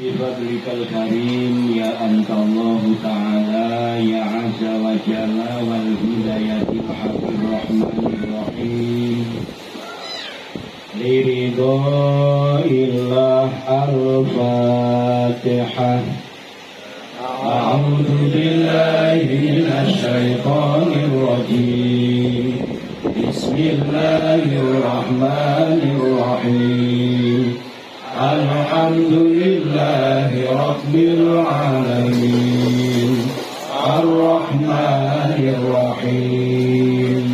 بفضلك الكريم يا أنت الله تعالى يا عز وجل والهداية الحق الرحمن الرحيم لرضاء الله الفاتحة. أعوذ بالله من الشيطان الرجيم بسم الله الرحمن الرحيم الحمد لله رب العالمين الرحمن الرحيم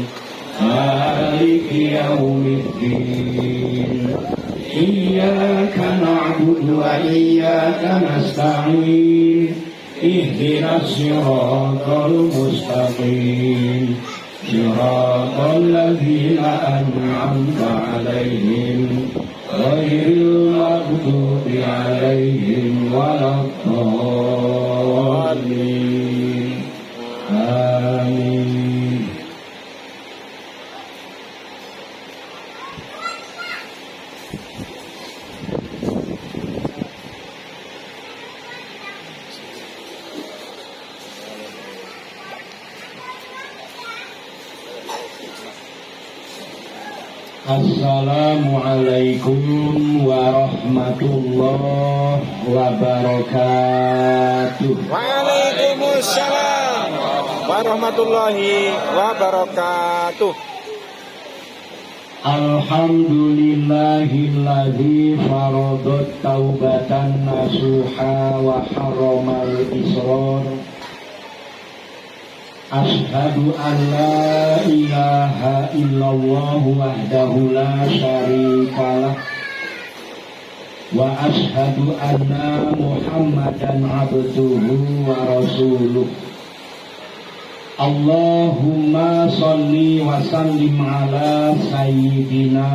مالك يوم الدين إياك نعبد وإياك نستعين اهدنا الصراط المستقيم صراط الذين أنعمت عليهم غير المغضوب عليهم ولا الضالين آمين. Assalamualaikum warahmatullahi wabarakatuh. Waalaikumsalam warahmatullahi wabarakatuh. Alhamdulillahilladzi faradat taubatan nasuha wa haramal israr. Ashhadu an la ilaha illallah wahdahu la syarikalah wa ashhadu anna Muhammadan abduhu wa rasuluh. Allahumma salli wa sallim ala sayyidina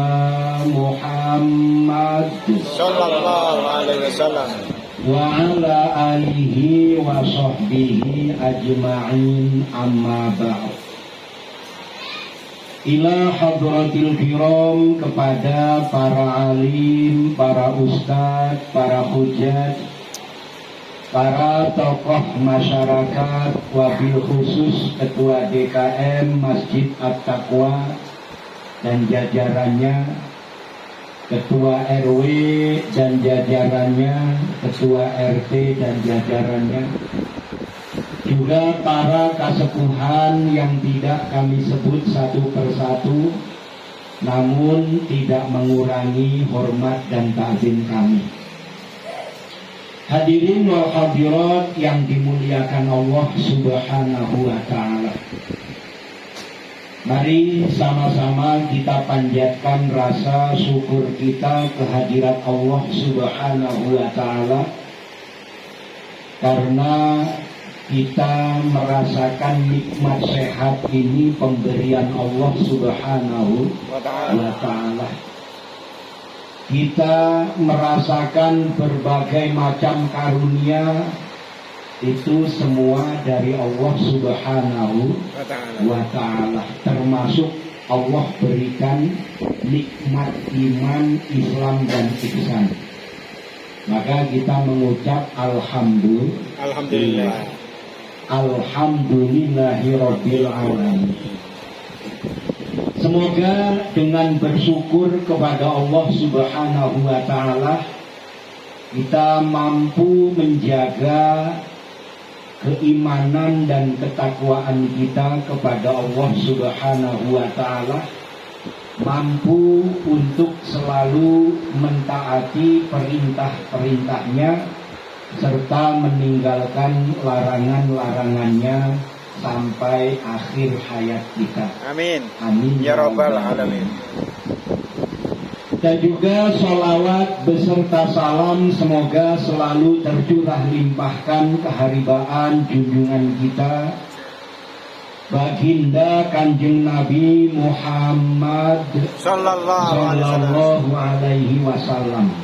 Muhammad sallallahu alaihi wasallam wa ala alihi wa sahbihi ajma'in amma ba'd. Ila hadratil kiram, kepada para alim, para ustadz, para hujat, para tokoh masyarakat, wabil khusus Ketua DKM Masjid At-Taqwa dan jajarannya, Ketua RW dan jajarannya, Ketua RT dan jajarannya, juga para kasepuhan yang tidak kami sebut satu persatu, namun tidak mengurangi hormat dan ta'zim kami. Hadirin wal hadirat yang dimuliakan Allah Subhanahu wa ta'ala. Mari sama-sama kita panjatkan rasa syukur kita kehadirat Allah Subhanahu wa ta'ala, karena kita merasakan nikmat sehat ini pemberian Allah Subhanahu wa ta'ala. Kita merasakan berbagai macam karunia, itu semua dari Allah Subhanahu wa ta'ala. Termasuk Allah berikan nikmat iman, Islam dan ihsan. Maka kita mengucap Alhamdulillah. Alhamdulillahirabbil alamin. Semoga dengan bersyukur kepada Allah Subhanahu wa ta'ala, kita mampu menjaga keimanan dan ketakwaan kita kepada Allah Subhanahu wa ta'ala, mampu untuk selalu mentaati perintah-perintahnya serta meninggalkan larangan-larangannya sampai akhir hayat kita. Amin. Amin ya rabbal alamin. Dan juga sholawat beserta salam semoga selalu tercurah limpahkan keharibaan junjungan kita Baginda Kanjeng Nabi Muhammad sallallahu alaihi wasallam.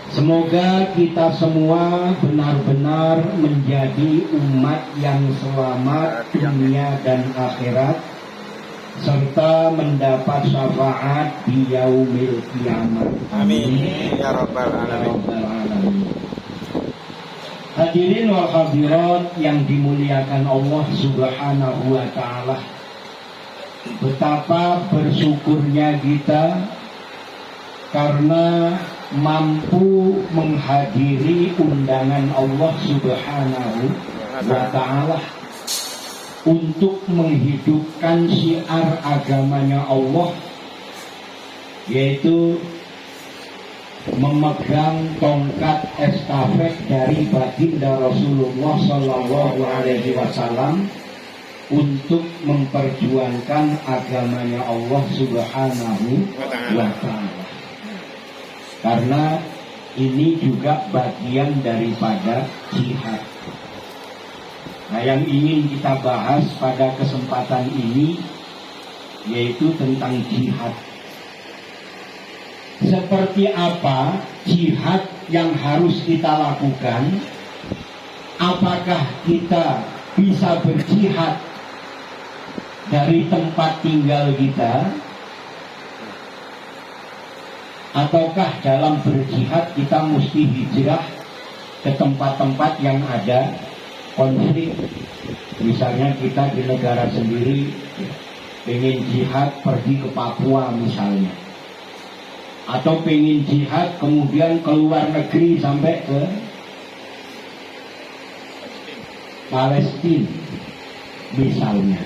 Semoga kita semua benar-benar menjadi umat yang selamat dunia dan akhirat, serta mendapat syafaat di yaumil kiamat. Amin ya rabbal alamin. Hadirin wal hadirat yang dimuliakan Allah Subhanahu wa ta'ala, betapa bersyukurnya kita karena mampu menghadiri undangan Allah Subhanahu wa ta'ala untuk menghidupkan syiar agamanya Allah, yaitu memegang tongkat estafet dari baginda Rasulullah Sallallahu Alaihi Wasallam untuk memperjuangkan agamanya Allah Subhanahu wa ta'ala. Karena ini juga bagian daripada jihad. Nah, yang ingin kita bahas pada kesempatan ini yaitu tentang jihad. Seperti apa jihad yang harus kita lakukan? Apakah kita bisa berjihad dari tempat tinggal kita? Ataukah dalam berjihad kita mesti hijrah ke tempat-tempat yang ada konflik? Misalnya kita di negara sendiri pengen jihad pergi ke Papua misalnya, atau pengen jihad kemudian keluar negeri sampai ke Palestina misalnya.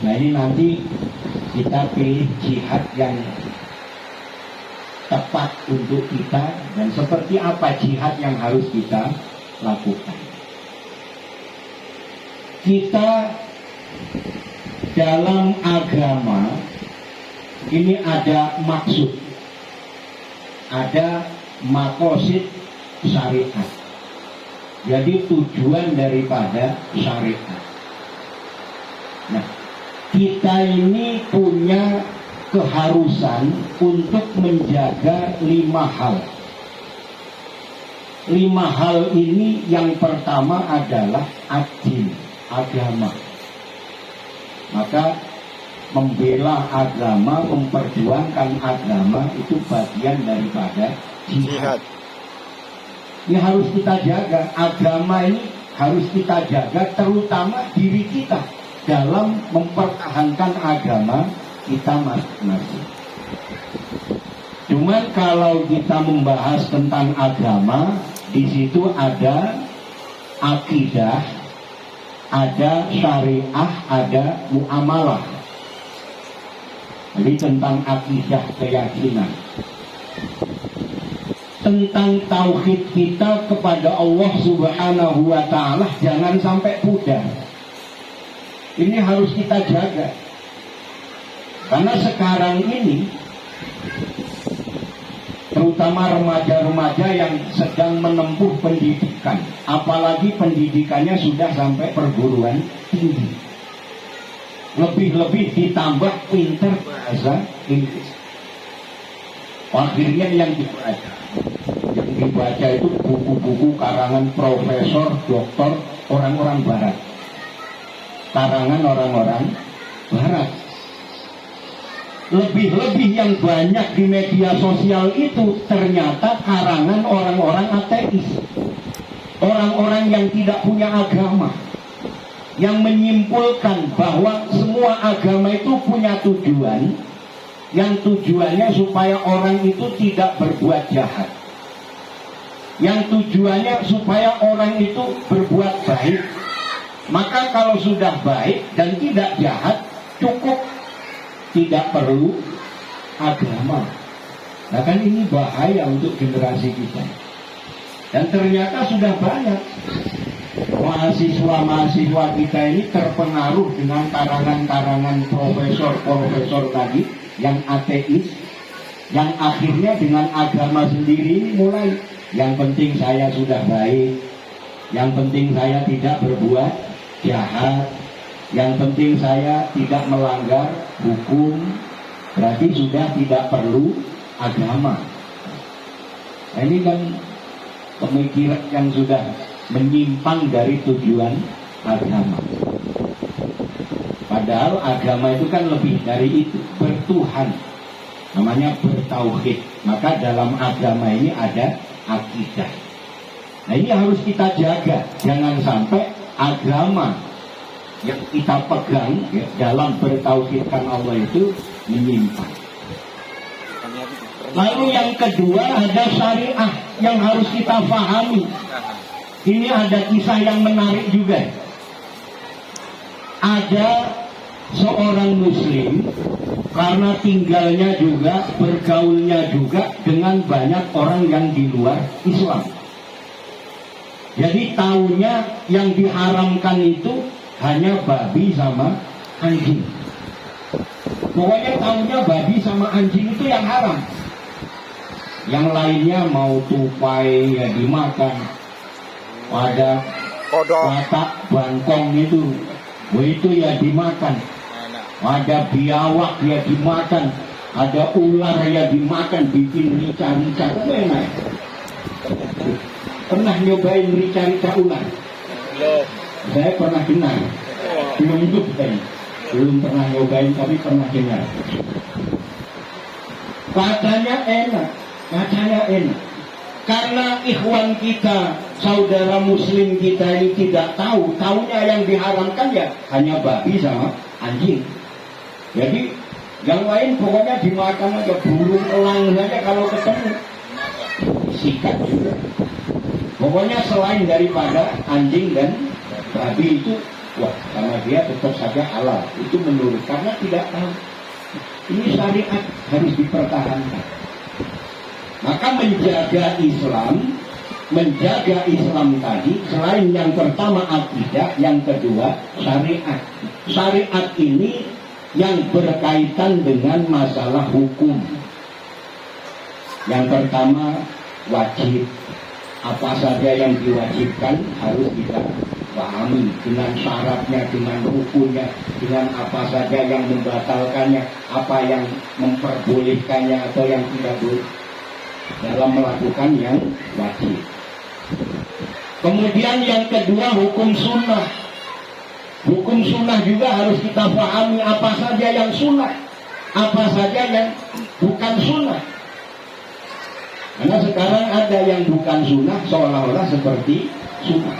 Nah, ini nanti kita pilih jihad yang tepat untuk kita dan seperti apa jihad yang harus kita lakukan. Kita dalam agama ini ada maksud, ada makosid syariat. Jadi tujuan daripada syariat. Nah, kita ini punya keharusan untuk menjaga 5 hal. 5 hal ini yang pertama adalah ad-din, agama. Maka membela agama, memperjuangkan agama itu bagian daripada jihad. Ini harus kita jaga. Agama ini harus kita jaga, terutama diri kita dalam mempertahankan agama kita masing-masing. Cuman kalau kita membahas tentang agama, di situ ada akidah, ada syariah, ada muamalah. Jadi tentang akidah, keyakinan, tentang tauhid kita kepada Allah Subhanahu wa ta'ala, jangan sampai pudar. Ini harus kita jaga. Karena sekarang ini terutama remaja-remaja yang sedang menempuh pendidikan, apalagi pendidikannya sudah sampai perguruan tinggi, lebih-lebih ditambah pinter bahasa Inggris. Akhirnya yang dibaca itu buku-buku karangan profesor, doktor, orang-orang barat, karangan orang-orang barat. Lebih-lebih yang banyak di media sosial itu ternyata karangan orang-orang ateis, orang-orang yang tidak punya agama, yang menyimpulkan bahwa semua agama itu punya tujuan, yang tujuannya supaya orang itu tidak berbuat jahat, yang tujuannya supaya orang itu berbuat baik. Maka kalau sudah baik dan tidak jahat, cukup, tidak perlu agama. Nah, kan ini bahaya untuk generasi kita. Dan ternyata sudah banyak mahasiswa-mahasiswa kita ini terpengaruh dengan karangan-karangan profesor-profesor tadi yang ateis, yang akhirnya dengan agama sendiri mulai, yang penting saya sudah baik, yang penting saya tidak berbuat jahat, yang penting saya tidak melanggar hukum, berarti sudah tidak perlu agama. Nah, ini kan pemikiran yang sudah menyimpang dari tujuan agama. Padahal agama itu kan lebih dari itu, bertuhan, namanya bertauhid. Maka dalam agama ini ada akidah. Nah ini harus kita jaga, jangan sampai agama yang kita pegang ya, dalam bertauhidkan Allah itu menyimpang. Lalu yang kedua ada syariah yang harus kita pahami. Ini ada kisah yang menarik juga. Ada seorang muslim karena tinggalnya juga, bergaulnya juga dengan banyak orang yang di luar Islam. Jadi taunya yang diharamkan itu hanya babi sama anjing. Pokoknya taunya babi sama anjing itu yang haram. Yang lainnya mau tupai ya dimakan. Ada watak bangkong itu ya dimakan. Ada biawak ya dimakan. Ada ular ya dimakan, bikin rica-rica. Enak. Pernah nyobain rica-rica ular? Belum. Saya pernah dengar. Belum pernah nyobain tapi pernah dengar. Katanya enak. Karena ikhwan kita, saudara muslim kita ini tidak tahu, taunya yang diharamkan ya hanya babi sama anjing. Jadi yang lain pokoknya dimakan aja, burung elang saja kalau ketemu sikat juga. Pokoknya selain daripada anjing dan babi itu, wah, karena dia tetap saja halal. Itu menurut, karena tidak tahu. Ini syariat harus dipertahankan. Maka menjaga Islam tadi, selain yang pertama akidah, yang kedua syariat. Syariat ini yang berkaitan dengan masalah hukum. Yang pertama wajib. Apa saja yang diwajibkan harus kita pahami dengan syaratnya, dengan hukumnya, dengan apa saja yang membatalkannya, apa yang memperbolehkannya atau yang tidak boleh dalam melakukan yang wajib. Kemudian yang kedua hukum sunnah. Hukum sunnah juga harus kita pahami apa saja yang sunnah, apa saja yang bukan sunnah. Karena sekarang ada yang bukan sunnah seolah-olah seperti sunnah.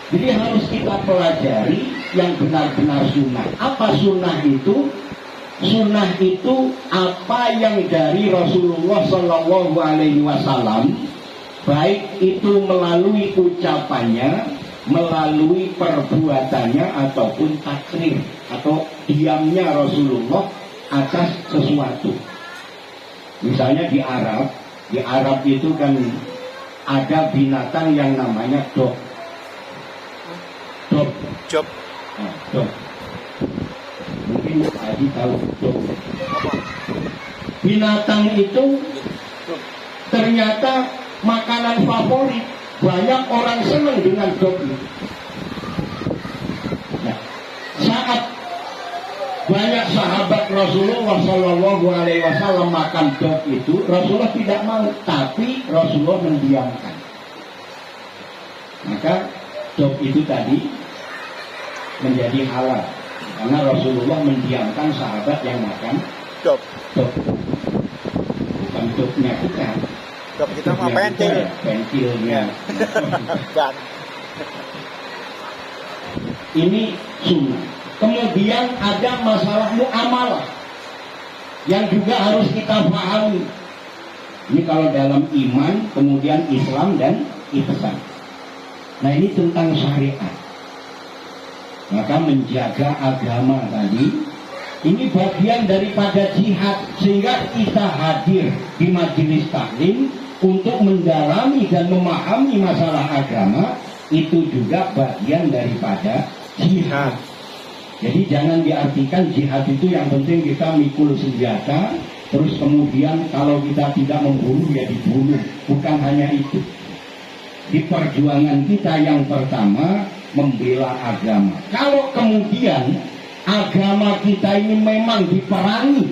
Jadi harus kita pelajari yang benar-benar sunnah. Apa sunnah itu? Sunnah itu apa yang dari Rasulullah Shallallahu Alaihi Wasallam, baik itu melalui ucapannya, melalui perbuatannya ataupun takrir atau diamnya Rasulullah atas sesuatu. Misalnya di Arab itu kan ada binatang yang namanya dog. Nah, dog. Mungkin Haji tahu dog. Binatang itu ternyata makanan favorit. Banyak orang senang dengan dog itu. Nah, saat banyak sahabat Rasulullah Shallallahu Alaihi Wasallam makan dog itu, Rasulullah tidak mau, tapi Rasulullah mendiamkan. Maka dog itu tadi menjadi halal karena Rasulullah mendiamkan sahabat yang makan dog. Bukan dognya kita. Dog kita mah pentil. Pentilnya. Ini sunnah. Kemudian ada masalah muamalah yang juga harus kita pahami. Ini kalau dalam iman, kemudian Islam dan ihsan. Nah ini tentang syariat. Maka menjaga agama tadi, ini bagian daripada jihad. Sehingga kita hadir di majelis taklim untuk mendalami dan memahami masalah agama, itu juga bagian daripada jihad. Jadi jangan diartikan jihad itu yang penting kita mikul senjata, terus kemudian kalau kita tidak membunuh ya dibunuh. Bukan hanya itu. Di perjuangan kita yang pertama membela agama. Kalau kemudian agama kita ini memang diperangi,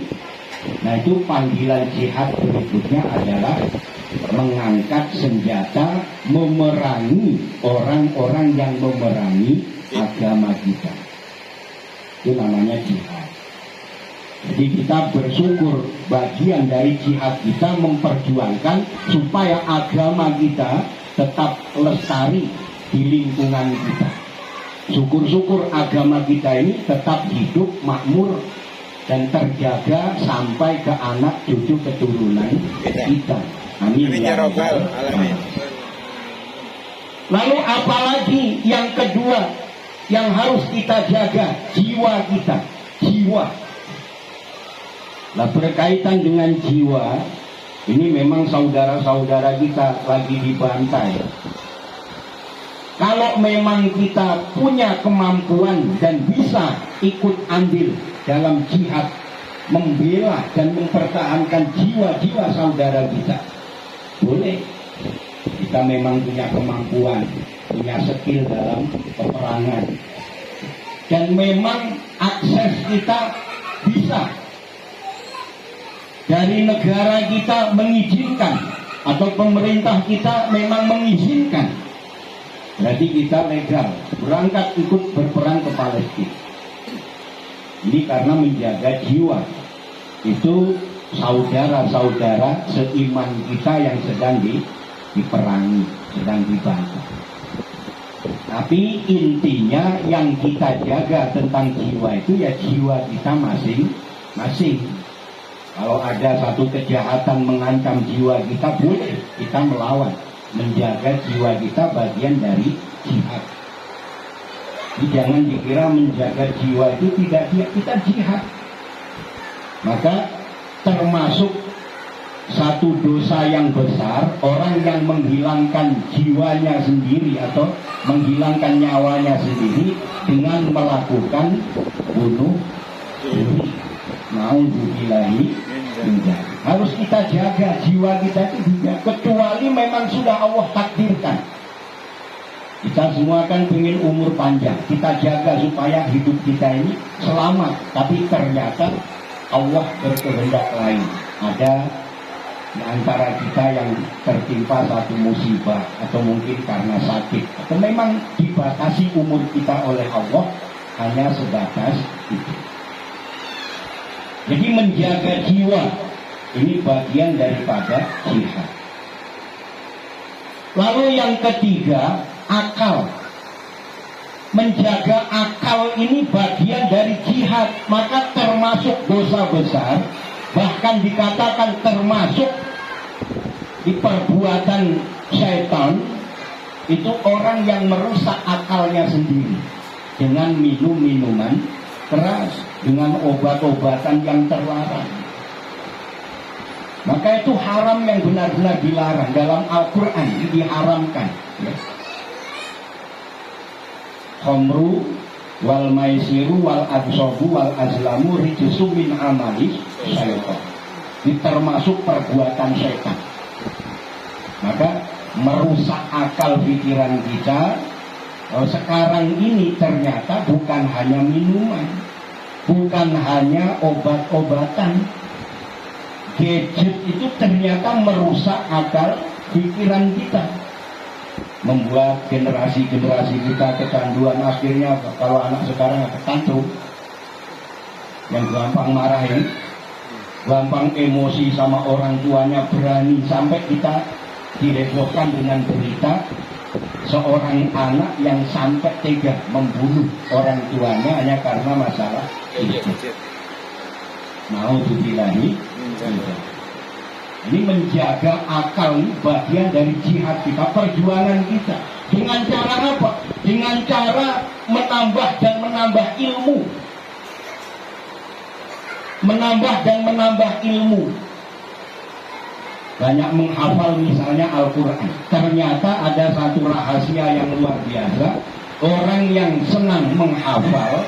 nah itu panggilan jihad berikutnya adalah mengangkat senjata memerangi orang-orang yang memerangi agama kita. Itu namanya jihad. Jadi kita bersyukur bagian dari jihad kita memperjuangkan supaya agama kita tetap lestari di lingkungan kita. Syukur-syukur agama kita ini tetap hidup makmur dan terjaga sampai ke anak cucu keturunan kita. Amin ya rabbal alamin. Lalu apalagi yang kedua yang harus kita jaga? Jiwa kita. Jiwa. Nah, berkaitan dengan jiwa, ini memang saudara-saudara kita lagi dibantai. Kalau memang kita punya kemampuan dan bisa ikut andil dalam jihad, membela dan mempertahankan jiwa-jiwa saudara kita, boleh. Kita memang punya kemampuan, punya skill dalam peperangan, dan memang akses kita bisa dari negara kita mengizinkan atau pemerintah kita memang mengizinkan, berarti kita legal berangkat ikut berperang ke Palestina. Ini karena menjaga jiwa itu saudara-saudara seiman kita yang sedang diperangi, sedang dibantu. Tapi intinya yang kita jaga tentang jiwa itu ya jiwa kita masing-masing. Kalau ada satu kejahatan mengancam jiwa kita, boleh kita melawan. Menjaga jiwa kita bagian dari jihad. Jadi jangan dikira menjaga jiwa itu tidak kita jihad. Maka termasuk satu dosa yang besar orang yang menghilangkan jiwanya sendiri atau menghilangkan nyawanya sendiri dengan melakukan bunuh diri. Nauzubillahi min dzalik. Harus kita jaga jiwa kita itu juga, kecuali memang sudah Allah takdirkan. Kita semua kan ingin umur panjang, kita jaga supaya hidup kita ini selamat. Tapi ternyata Allah berkehendak lain. Ada di antara kita yang tertimpa satu musibah, atau mungkin karena sakit, atau memang dibatasi umur kita oleh Allah hanya sebatas itu. Jadi menjaga jiwa ini bagian daripada jihad. Lalu yang ketiga, akal. Menjaga akal ini bagian dari jihad, maka termasuk dosa besar, bahkan dikatakan termasuk di perbuatan syaitan, itu orang yang merusak akalnya sendiri dengan minum minuman keras, dengan obat-obatan yang terlarang. Maka itu haram yang benar-benar dilarang. Dalam Al-Quran diharamkan, ya. Khamru wal maisiru wal absobu wal azlamu rijsu min amali syaitan. Ini termasuk perbuatan syaitan. Maka merusak akal pikiran kita. Sekarang ini ternyata bukan hanya minuman, bukan hanya obat-obatan, gadget itu ternyata merusak akal pikiran kita, membuat generasi-generasi kita kecanduan. Akhirnya kalau anak sekarang tantrum, yang gampang marah ini, gampang emosi sama orang tuanya, berani sampai kita dihebohkan dengan berita seorang anak yang sampai tega membunuh orang tuanya hanya karena masalah itu. Nauzubillahi. Ini menjaga akal ini bagian dari jihad kita, perjuangan kita. Dengan cara apa? Dengan cara menambah dan menambah ilmu. Menambah dan menambah ilmu. Banyak menghafal misalnya Al-Quran. Ternyata ada satu rahasia yang luar biasa. Orang yang senang menghafal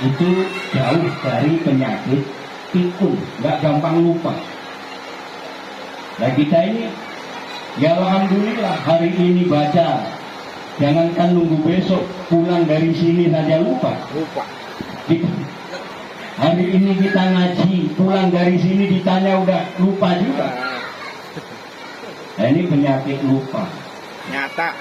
itu jauh dari penyakit pikun, nggak gampang lupa. Nah kita ini, ya alhamdulillah hari ini baca, jangankan nunggu besok pulang dari sini saja lupa. Hari ini kita ngaji, pulang dari sini ditanya udah lupa juga. Nah ini penyakit lupa. Nyata.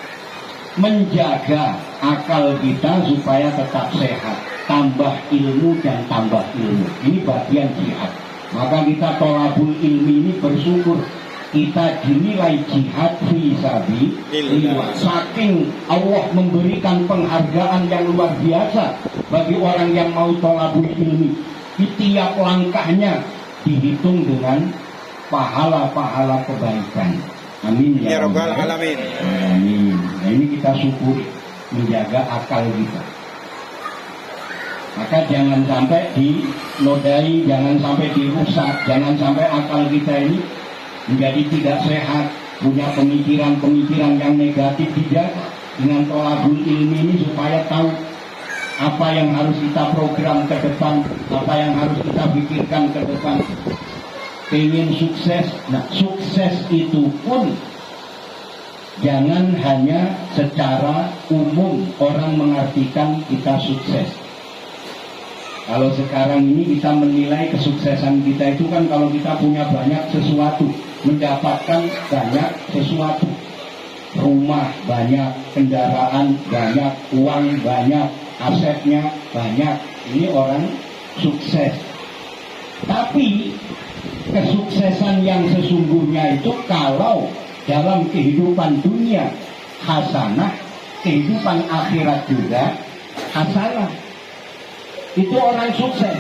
Menjaga akal kita supaya tetap sehat, tambah ilmu dan tambah ilmu. Ini bagian jihad. Maka kita tolabul ilmi ini bersyukur kita dinilai jihad fi sabilillah. Saking Allah memberikan penghargaan yang luar biasa bagi orang yang mau thalabul ilmi. Di tiap langkahnya dihitung dengan pahala-pahala kebaikan. Amin Ya ya Rabbal Allah. Alamin. Amin. Nah, ini kita syukuri, menjaga akal kita. Maka jangan sampai dinodai, jangan sampai dirusak, jangan sampai akal kita ini menjadi tidak sehat, punya pemikiran-pemikiran yang negatif. Dijaga dengan thalabul ilmi ini supaya tahu apa yang harus kita program ke depan, apa yang harus kita pikirkan ke depan. Pengen sukses, nah sukses itu pun jangan hanya secara umum orang mengartikan kita sukses. Kalau sekarang ini kita menilai kesuksesan kita itu kan kalau kita punya banyak sesuatu, mendapatkan banyak sesuatu, rumah banyak, kendaraan banyak, uang banyak, asetnya banyak, ini orang sukses. Tapi kesuksesan yang sesungguhnya itu kalau dalam kehidupan dunia hasanah, kehidupan akhirat juga hasanah, itu orang sukses.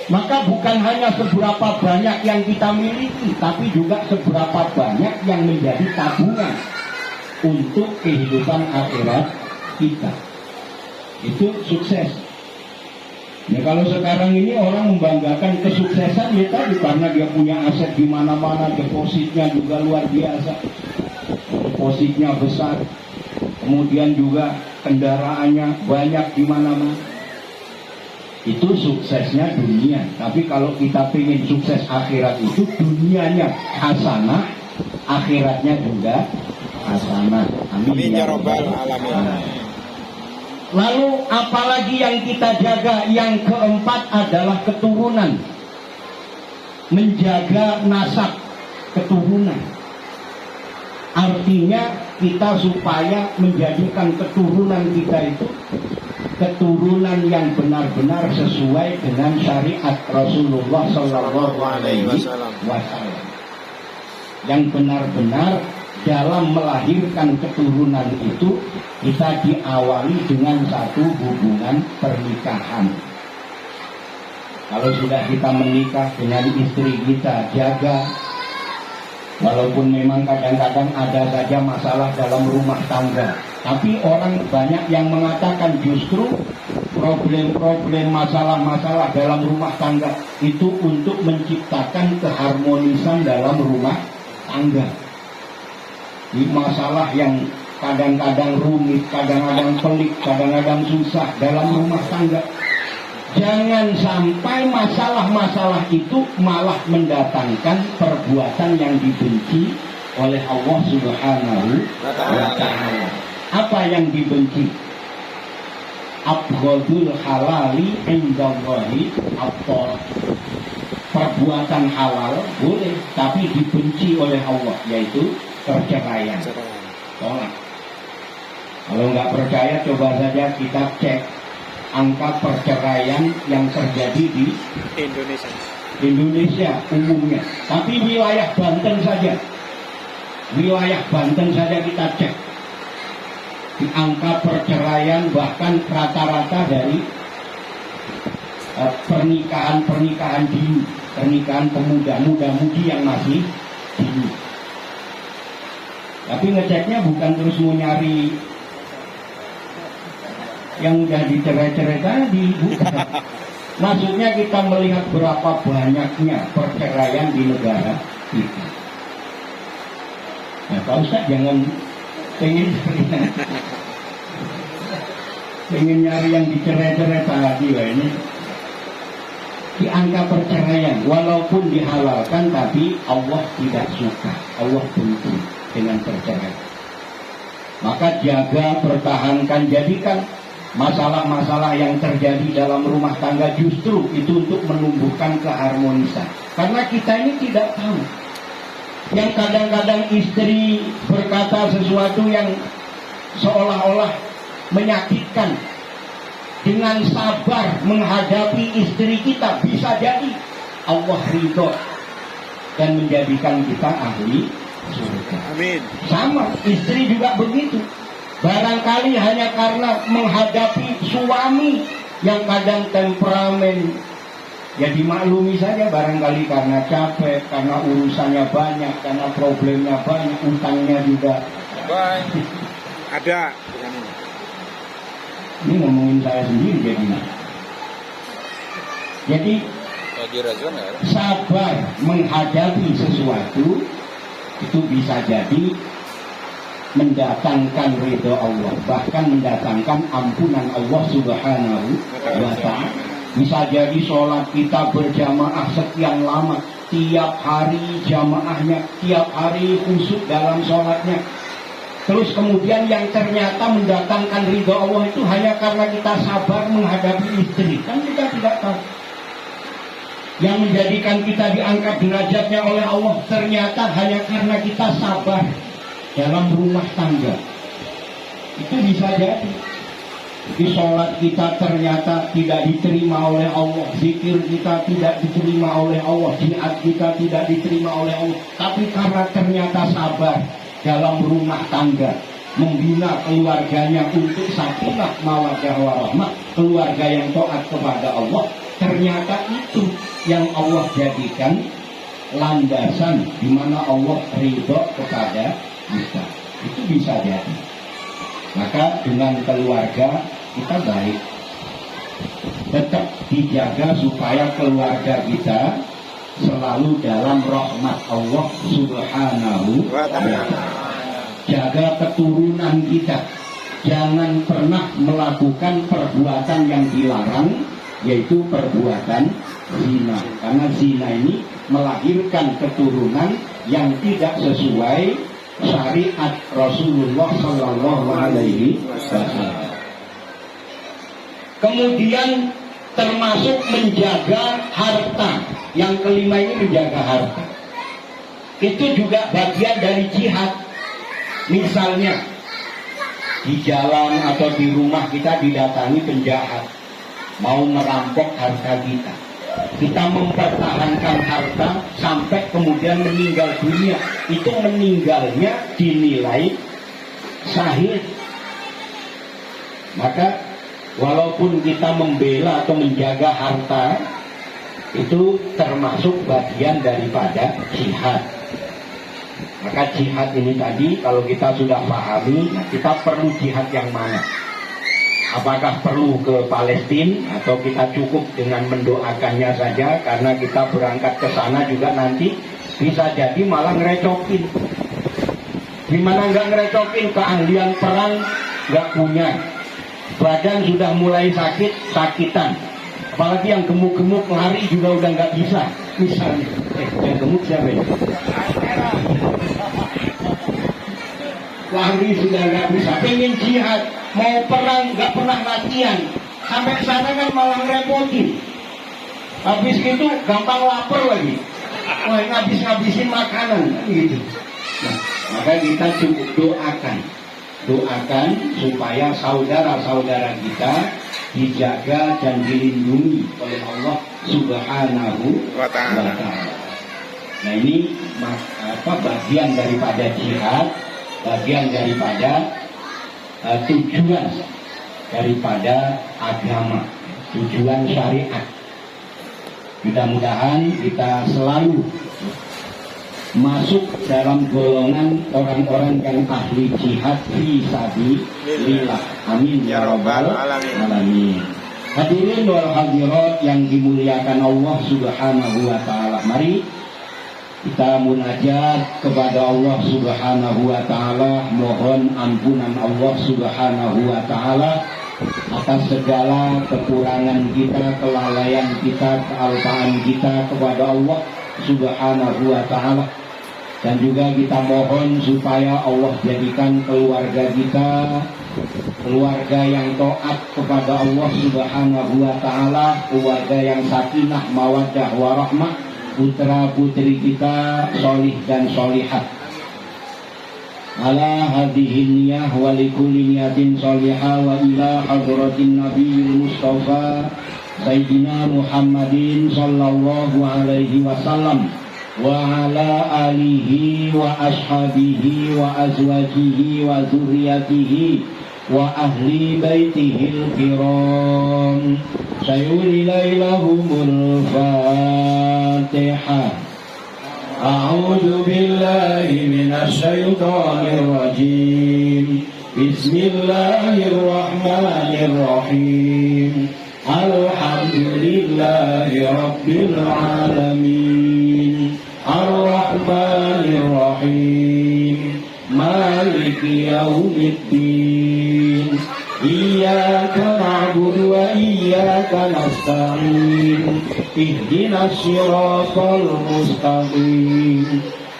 Maka bukan hanya seberapa banyak yang kita miliki, tapi juga seberapa banyak yang menjadi tabungan untuk kehidupan akhirat kita. Itu sukses. Ya kalau sekarang ini orang membanggakan kesuksesan ya tadi karena dia punya aset di mana-mana, depositnya juga luar biasa, depositnya besar, kemudian juga kendaraannya banyak di mana-mana. Itu suksesnya dunia. Tapi kalau kita ingin sukses akhirat itu dunianya hasanah, akhiratnya juga hasanah. Amin Ya Rabbal Alamin. Lalu apalagi yang kita jaga? Yang keempat adalah keturunan. Menjaga nasab keturunan. Artinya kita supaya menjadikan keturunan kita itu keturunan yang benar-benar sesuai dengan syariat Rasulullah Sallallahu Alaihi Wasallam. Yang benar-benar dalam melahirkan keturunan itu kita diawali dengan satu hubungan pernikahan. Kalau sudah kita menikah dengan istri kita, jaga. Walaupun memang kadang-kadang ada saja masalah dalam rumah tangga, tapi orang banyak yang mengatakan justru problem-problem, masalah-masalah dalam rumah tangga itu untuk menciptakan keharmonisan dalam rumah tangga. Ini masalah yang kadang-kadang rumit, kadang-kadang pelik, kadang-kadang susah dalam rumah tangga. Jangan sampai masalah-masalah itu malah mendatangkan perbuatan yang dibenci oleh Allah Subhanahu wa Ta'ala. Apa yang dibenci? Abghadul halali indallahi at-talaq. Perbuatan halal boleh, tapi dibenci oleh Allah, yaitu perceraian. Tolak. Kalau nggak percaya, coba saja kita cek angka perceraian yang terjadi di Indonesia umumnya. Tapi wilayah Banten saja, kita cek di angka perceraian, bahkan rata-rata dari pernikahan dini, pernikahan pemuda-mudi yang masih dini. Tapi ngeceknya bukan terus mau nyari yang udah dicerai-cerai tadi, bukan. Maksudnya kita melihat berapa banyaknya perceraian di negara kita. Nah, Pak Ustaz jangan pengen nyari yang dicerai-cerai tadi lah ini. Di angka perceraian, walaupun dihalalkan, tapi Allah tidak suka, Allah benci dengan perceraian. Maka jaga, pertahankan, jadikan masalah-masalah yang terjadi dalam rumah tangga justru itu untuk menumbuhkan keharmonisan. Karena kita ini tidak tahu. Yang kadang-kadang istri berkata sesuatu yang seolah-olah menyakitkan, dengan sabar menghadapi istri kita, bisa jadi Allah ridho. dan menjadikan kita ahli surga. Amin. Sama, istri juga begitu. Barangkali hanya karena menghadapi suami yang kadang temperamen, ya dimaklumi saja, barangkali karena capek, karena urusannya banyak, karena problemnya banyak, utangnya juga. Bye. Ada. Ini ngomongin saya sendiri jadinya. Jadi sabar menghadapi sesuatu itu bisa jadi mendatangkan ridho Allah, bahkan mendatangkan ampunan Allah Subhanahu wa Ta'ala. Bisa jadi sholat kita berjamaah sekian lama, tiap hari jamaahnya, tiap hari khusyuk dalam sholatnya. Terus kemudian yang ternyata mendatangkan ridho Allah itu hanya karena kita sabar menghadapi istri, kan kita tidak tahu. Yang menjadikan kita diangkat derajatnya oleh Allah ternyata hanya karena kita sabar dalam rumah tangga. Itu bisa jadi. Di sholat kita ternyata tidak diterima oleh Allah, zikir kita tidak diterima oleh Allah, jihad kita tidak diterima oleh Allah. Tapi karena ternyata sabar dalam rumah tangga, membina keluarganya untuk sakinah mawaddah warahmah, keluarga yang taat kepada Allah, ternyata itu yang Allah jadikan landasan di mana Allah ridho kepada kita. Itu bisa jadi. Maka dengan keluarga kita baik, tetap dijaga supaya keluarga kita selalu dalam rahmat Allah Subhanahu wa Ta'ala. Jaga keturunan kita, jangan pernah melakukan perbuatan yang dilarang, yaitu perbuatan zina. Karena zina ini melahirkan keturunan yang tidak sesuai syariat Rasulullah Sallallahu Alaihi Wasallam. Kemudian termasuk menjaga harta. Yang kelima ini menjaga harta. Itu juga bagian dari jihad. Misalnya di jalan atau di rumah kita didatangi penjahat, mau merampok harta kita. Kita mempertahankan harta sampai kemudian meninggal dunia. Itu meninggalnya dinilai syahid. Maka walaupun kita membela atau menjaga harta, itu termasuk bagian daripada jihad. Maka jihad ini tadi kalau kita sudah pahami, kita perlu jihad yang mana? Apakah perlu ke Palestina atau kita cukup dengan mendoakannya saja? Karena kita berangkat ke sana juga nanti bisa jadi malah ngerecokin. Gimana nggak ngerecokin? Keahlian perang nggak punya, badan sudah mulai sakitan. Apalagi yang gemuk-gemuk lari juga udah nggak bisa. Misalnya, yang gemuk siapa ya? Lari sudah nggak bisa. Pengen jihad, mau perang nggak pernah latihan. Sampai sana kan malah ngerepotin. Habis itu gampang lapar lagi. Wah, ngabis-ngabisin makanan gitu. Nah, maka kita cukup doakan supaya saudara-saudara kita dijaga dan dilindungi oleh Allah Subhanahu wa Ta'ala. Nah ini bagian daripada jihad, bagian daripada tujuan daripada agama, tujuan syariat. Mudah-mudahan kita selalu masuk dalam golongan orang-orang yang ahli jihad fi sabilillah. Amin ya rabbal alamin. Hadirin wal hadirat yang dimuliakan Allah Subhanahu wa Ta'ala, mari kita munajat kepada Allah Subhanahu wa Ta'ala, mohon ampunan Allah Subhanahu wa Ta'ala atas segala kekurangan kita, kelalaian kita, kealpaan kita kepada Allah Subhanahu wa Ta'ala. Dan juga kita mohon supaya Allah jadikan keluarga kita keluarga yang taat kepada Allah Subhanahu wa Ta'ala, keluarga yang sakinah mawaddah warahmah, putra putri kita solih dan solihat. Ala hadhihi niyah wa likulli niyatin solihah wa ila hadratin nabiyil mustafa Sayyidina Muhammadin sallallahu alaihi wasallam وعلى آله وأصحابه وأزواجه وذريته وأهل بيته الكرام. سيولي لهم الفاتحة. أعوذ بالله من الشيطان الرجيم. بسم الله الرحمن الرحيم. الحمد لله رب العالمين الرحمن الرحيم مالك يوم الدين إياك نعبد وإياك نستعين اهدنا الصراط المستقيم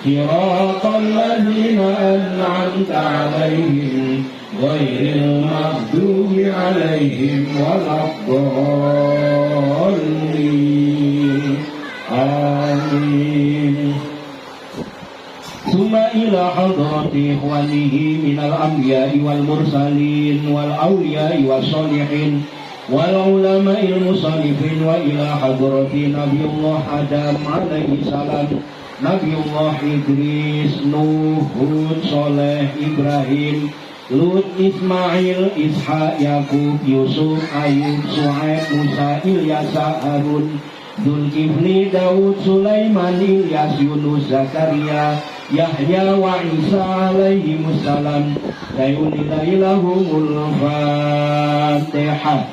صراط الذين أنعمت عليهم غير المغضوب عليهم ولا الضالين آمين. ثم إلى حضرة إخوانه من الأنبياء والمرسلين والأولياء والصالحين والعلماء المصنفين وإلى حضرة نبي الله آدم عليه السلام نبي الله إدريس نوح هود صالح إبراهيم Lut, Ismail, Ishak, Yakub, Yusuf, Ayub, Suhaib, Musa, Ilyasa, Harun, Dzulkifli, Daud, Sulaiman, Ilyas, Yunus, Zakaria, Yahya wa Isa alaihimussalam. Sayulilahumul Fatihah.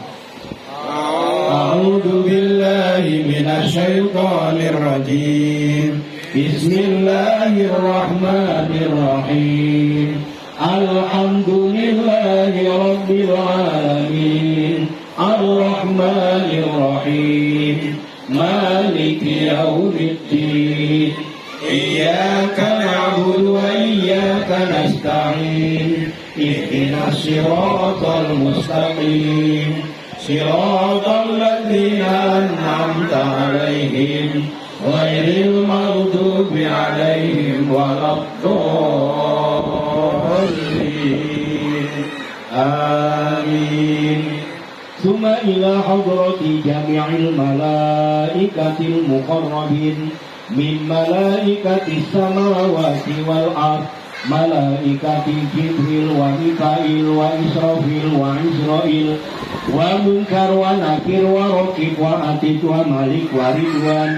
A'udzu billahi minasyaitonir rajim. Bismillahirrahmanirrahim. Alhamdulillahi rabbil alamin Ar-Rahmanir Rahim Maliki yaumiddin Iyyaka na'budu wa iyyaka nasta'in Ihdinas siratal mustaqim Siratal ladzina an'amta 'alaihim ghairil maghdubi 'alaihim waladdallin. آمين. ثم إلى حضرة جميع الملائكة المقربين من ملائكة السماوات والأرض ملائكة جبريل وميكائيل وإسرافيل وعزرائيل ومنكر ونكير ورقيب وعتيد وملك ورضوان.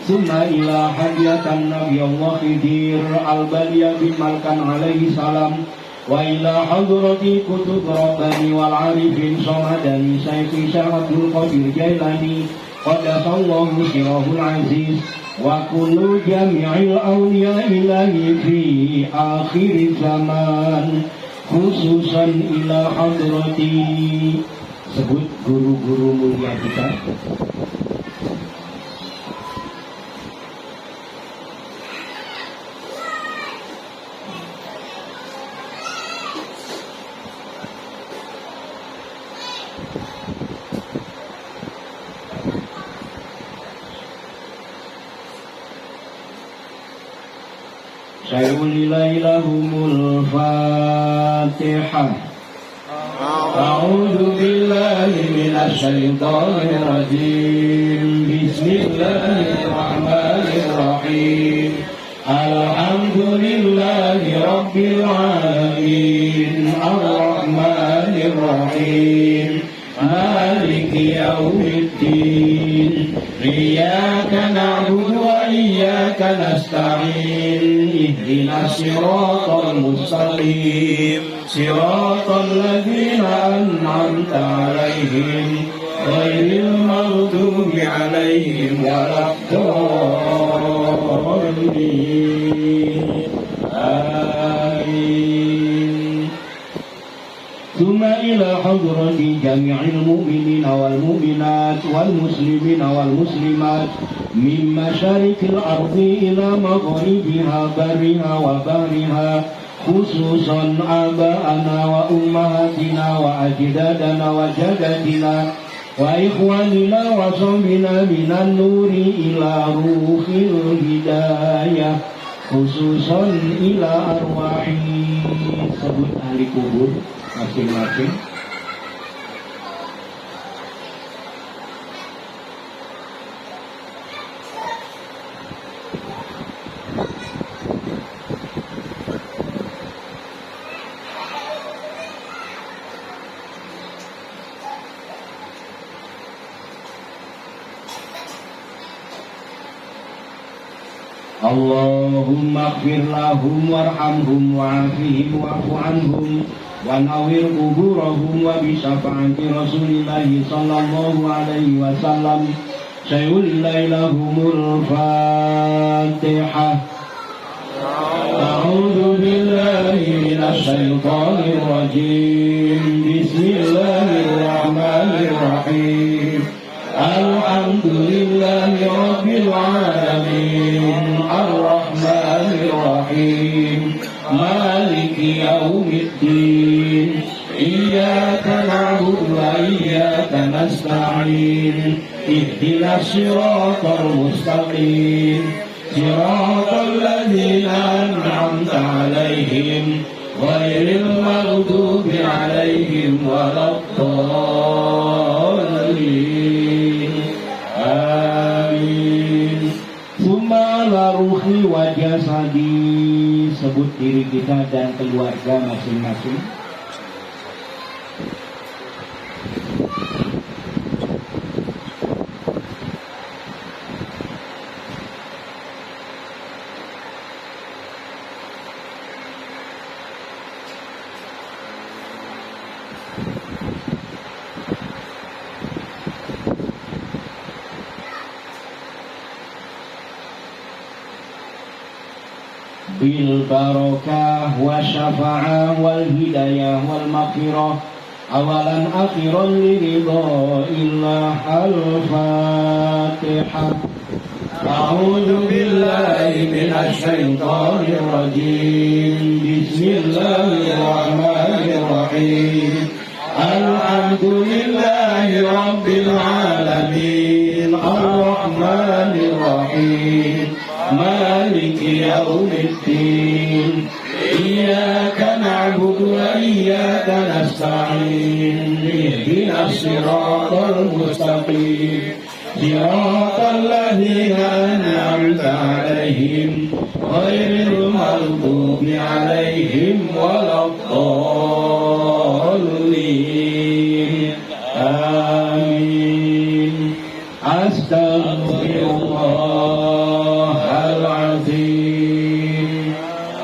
ثم إلى حضرة النبي الله خضر البلية بن ملكان عليه السلام وإلى حضرة كتب رباني والعارفين صمدني سيف شيخ عبد القادر جيلاني قدس الله سره العزيز وكل جميع الأولياء الله في آخر الزمان خصوصا إلى حضرة sebut guru-guru mulia kita. Sayulilahumul Fatihah. A'udzu billahi minasy syaithanir rajim. Bismillahirrahmanirrahim. Alhamdulillahi rabbil alamin Ar-Rahmanir Rahim Maliki yaumiddin Iyyaka na'budu wa iyyaka nasta'in Ihdinas siratal mustaqim Siratal ladzina an'amta 'alaihim ghairil maghdubi 'alaihim waladdallin. Amin. Tsumma ila hadrati jami'il mu'minina wal mu'minat wal muslimina wal muslimat min masyariqil ardi ila maghribiha barriha wa bahriha khususan aba'ana wa ummahatina wa ajdadana wa jaddatina wa ikhwanina wa sahbina minan nuri ila ruhil hidayah khususan ila arwahi. Sebut ahli kubur masing-masing. Allahumma ighfir lahum warhamhum wa'afihim wa'fu anhum wa nawwir quburahum wa bi syafaati Rasulillah sallallahu alaihi wasallam. Sayulillailahumul Fatihah. A'udzu billahi minasy syaithanir rajim. Bismillahirrahmanirrahim. Alhamdulillahi rabbil alamin. Ar-Rahmanir Rahim. Maliki yaumiddin. Iyyaka na'budu wa iyyaka nasta'in. Ihdinas siratal mustaqim. Siratal ladzina an'amta 'alaihim ghairil maghdubi 'alaihim waladdallin. Amin. Summa la ruhi wa jasadi. Sebut diri kita dan keluarga masing-masing. Bil barakah wa syafa'ah wal hidayah wal maghfirah awalan akhiran liridhaillah. Al-Fatihah. A'udzu billahi minasy syaithanir rajim. Bismillahirrahmanirrahim. Alhamdulillahi rabbil alamin. Ar-Rahmanir Rahim. Maliki yaumiddin. Iyyaka na'budu wa iyyaka nasta'in. Ihdinas siratal mustaqim. Siratal ladzina an'amta 'alaihim ghairil maghdubi 'alaihim waladdallin. Amin. Astaghfirullahaladzim.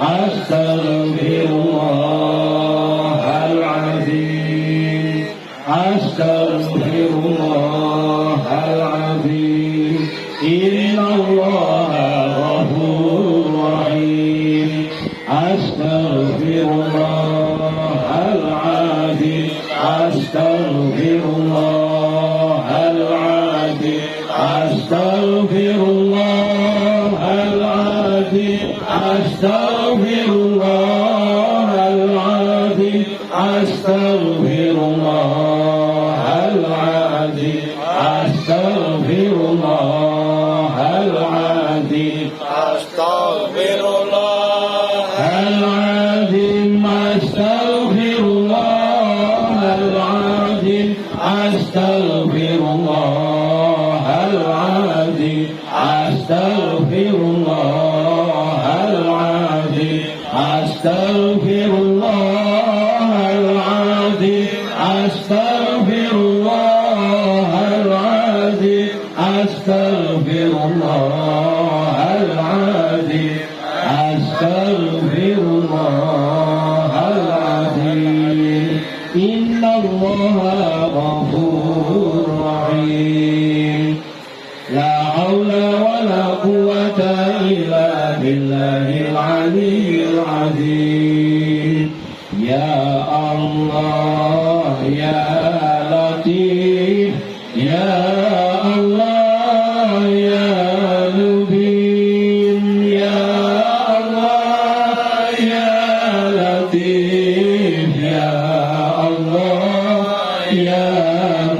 Astaghfirullahaladzim. Astaghfirullahaladzim. Innallaha ghafurur rahim. Astaghfirullahaladzim. Astaghfirullahaladzim. Astaghfirullahaladzim. Astaghfirullahaladzim. Astaghfirullahaladzim. Astaghfirullahaladzim. Astaghfirullahaladzim. Astaghfirullahaladzim. Astaghfirullahaladzim. Astaghfirullahaladzim. Astaghfirullahaladzim. Astaghfirullahaladzim. Astaghfirullahaladzim. Astaghfirullahaladzim. Innallaha ghafurur rahim. La haula wa la quwwata illa billahil aliyyil azim. Ya Allah, ya Latif, ya Allah, ya Mubin, ya Allah, ya Latif, ya Allah, ya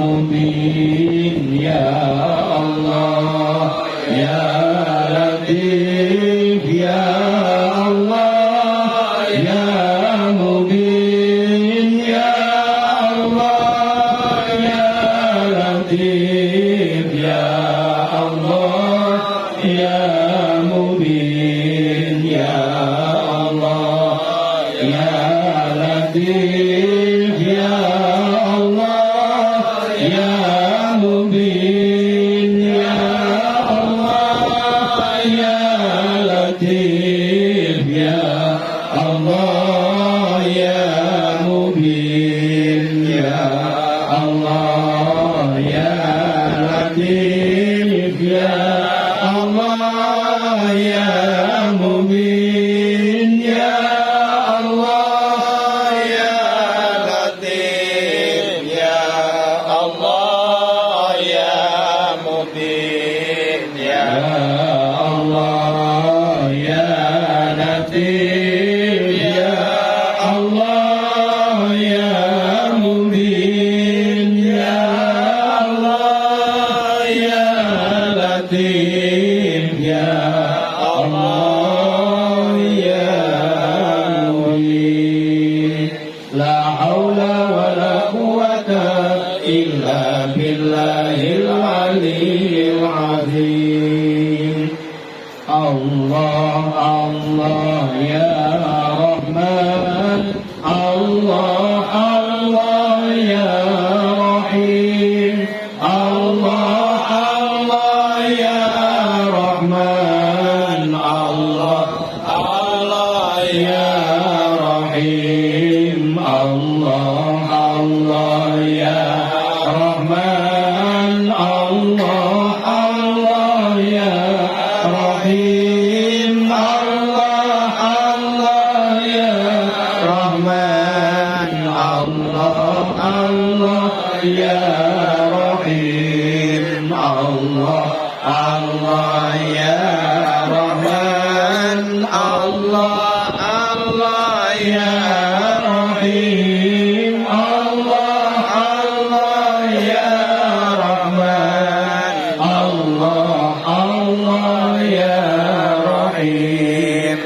Mubin, ya Allah, ya Latif, ya Allah, ya Mubin, ya Allah, ya Latif, ya Allah, ya Mubin, ya Allah, ya Latif, ya Allah, ya Mubin, ya Allah, ya قوة إلا بالله العلي العظيم. الله الله يا رحمن، الله الله يا رحيم، الله الله يا رحمن، الله الله يا رحيم، الله الله يا رحمن، الله الله يا رحيم، الله الله يا رحمن، الله الله يا رحيم، الله الله يا رحمن، الله الله يا رحيم، الله الله يا رحمن، الله الله يا رحيم،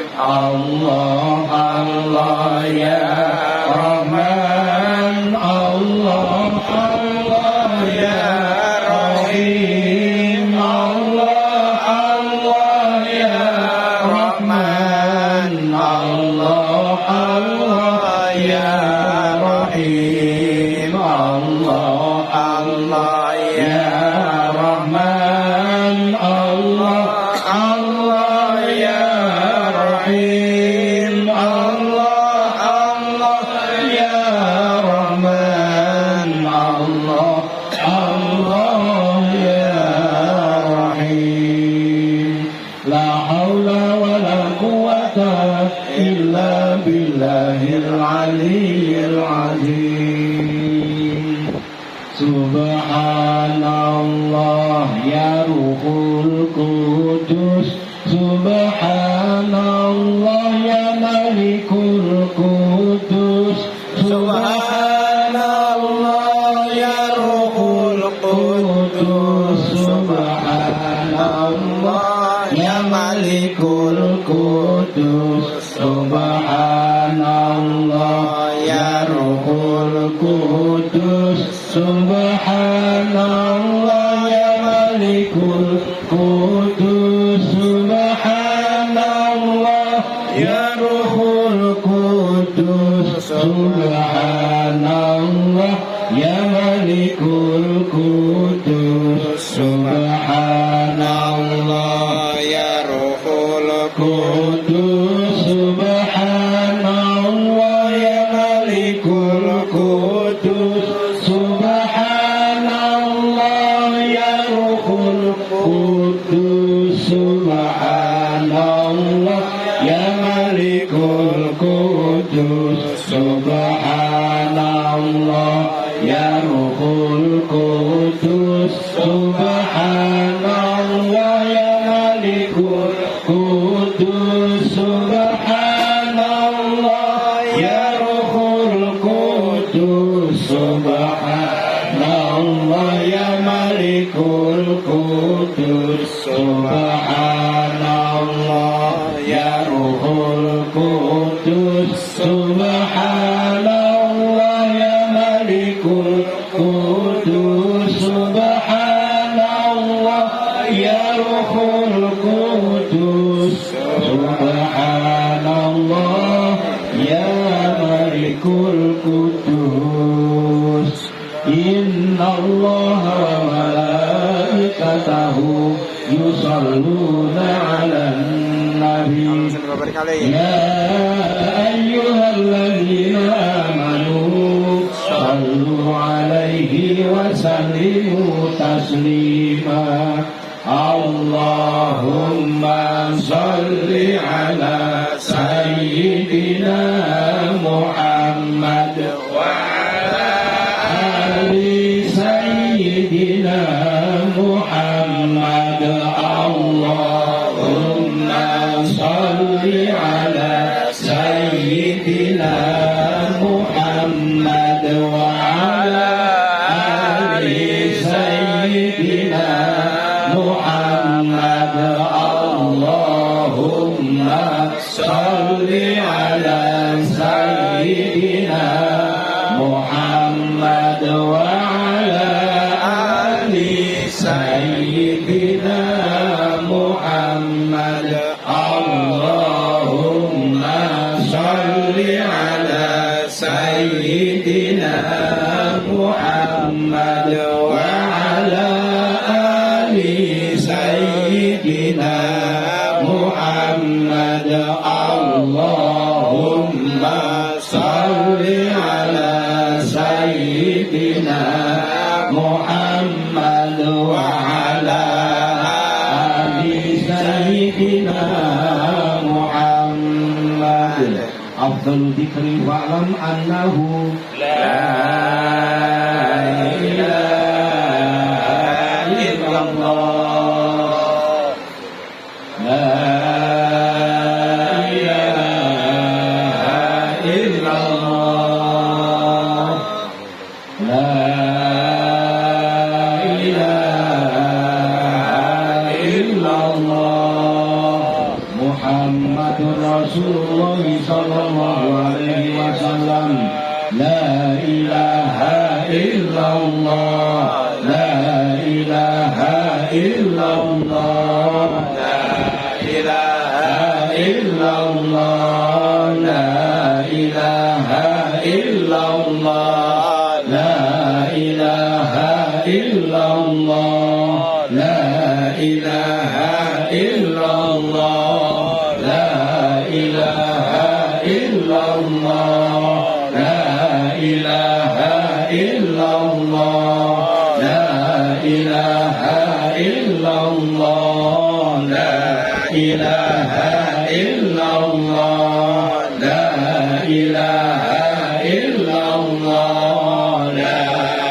الله الله يا رحمن، الله الله يا رحيم، الله الله يا رحمن، الله الله يا رحيم، الله الله يا رحمن، الله الله يا رحيم، الله الله يا رحمن، الله الله يا رحيم. لا حول ولا قوة إلا بالله العلي العظيم. سبحان الله يا روح القدس، سبحان الله يا ملك القدس، سبحان الله يا روح القدس، سبحان الله يا ملك القدس، سبحان الله يا روح القدس، سبحان الله يا ملك القدس، سبحان الله يا روح القدس، سبحان الله يا ملك القدس، سبحان الله يا روح القدس، سبحان الله يا ملك القدس، سبحان الله يا روح القدس، سبحان الله يا ملك القدس، سبحان الله يا روح القدس، سبحان الله يا ملك القدس، سبحان الله يا روح القدس، سبحان الله يا ملك القدس، سبحان الله يا روح القدس، سبحان الله يا ملك القدس، سبحان الله يا روح القدس، سبحان الله يا ملك القدس. إن الله وملائكته يصلون على النبي يا أيها الذين آمنوا صلوا عليه وسلموا تسليما. اللهم صل على سيدنا محمد وعلى آل سيدنا محمد. اللهم صل على سيدنا محمد وعلى آل سيدنا محمد. الله Muhammad wa ala ali sayyidina Muhammad. Allahumma sholli ala sayyidina Muhammad wa ala ali sayyidina Muhammad. Allahumma sholli ala sayyidina Muhammad wa ala ali sayyidina Muhammad. Afdhalu dzikri wa'lam annahu la ilaha illallah. La Rasulullah sallallahu alaihi wasallam. La ilaha illallah. La ilaha illallah. La ilaha illallah. La ilaha illallah. La ilaha illallah. La ilaha illallah. La ilaha illallah. La ilaha illallah. La ilaha illallah. La ilaha illallah. La ilaha illallah. La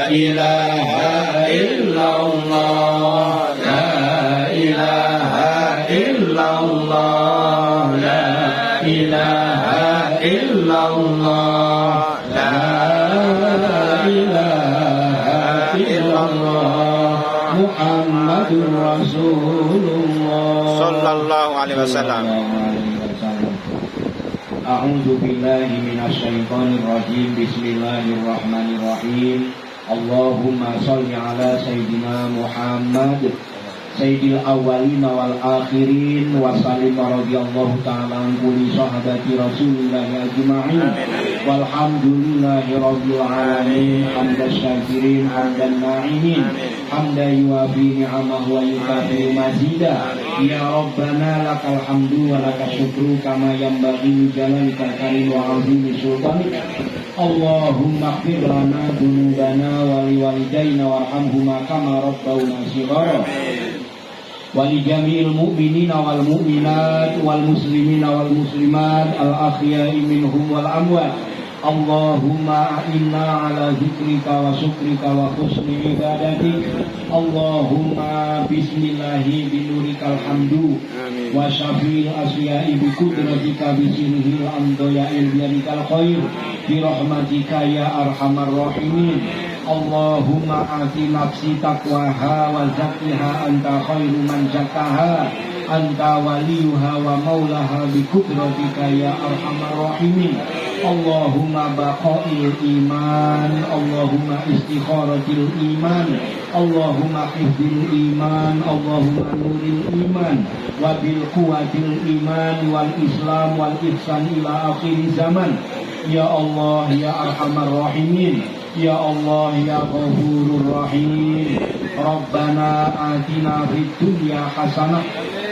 ilaha illallah. La ilaha illallah. La ilaha illallah. La ilaha illallah. Muhammadur Rasulullah sallallahu alaihi wasallam. A'udzu billahi minasy syaithanir rajim. Bismillahirrahmanirrahim. Allahumma shalli ala sayyidina Muhammad sayyidil awwalina wal akhirin wa sallim radhiyallahu ta'ala an kulli sahabati Rasulillah ajma'in. Walhamdulillahi rabbil alamin. Hamdan syakirin hamdan na'imin. Hamdan yuwafi ni'amahu wa yukafi mazidah. Ya Rabbana lakal hamdu wa lakal syukru kama yanbaghi li jalalika karim wa 'azimi sultanika. Allahumma ighfir lana dzunubana wa liwalidayna warhamhuma kama rabbawna shighara. Walijami'il mu'minina wal mu'minat wal muslimina wal muslimat al ahya'i minhum wal amwat. Allahumma a'inna ala zikrika wa syukrika wa husni ibadatik. Allahumma bismillahi binurikal hamdu wa syafil asya'i bi kudratika bisinhil amdoya'il biyadikal khair bi rahmatika ya arhamar rahimin. Allahumma ati nafsi taqwaha wa zakkiha anta khairu man zakkaha anta waliyuha wa maulaha bi kudratika ya arhamar rahimin. Allahumma baqail iman. Allahumma istikharatil iman. Allahumma hifdzil iman. Allahumma nuril iman wa bil quwwatil iman wal islam wal ihsan ila akhir zaman. Ya Allah ya arhamar rahimin. Ya Allah ya Ghafurur Rahim. Rabbana atina fid dunya hasanah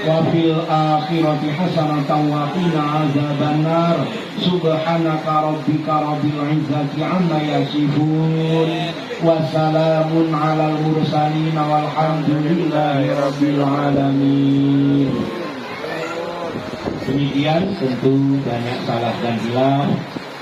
wa fil akhirati hasanatan wa qina azabannar. Subhanaka rabbika rabbil izzati amma yasifun. Wa salamun alal mursalin walhamdulillahi rabbil alamin. Demikian tentu banyak salah dan hilaf.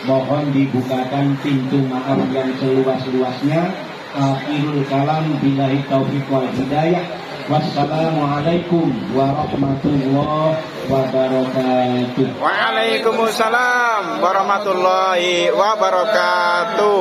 Mohon dibukakan pintu maaf yang seluas-luasnya. Akhirul kalam billahi taufiq wal hidayah. Wassalamualaikum warahmatullahi wabarakatuh. Waalaikumsalam warahmatullahi wabarakatuh.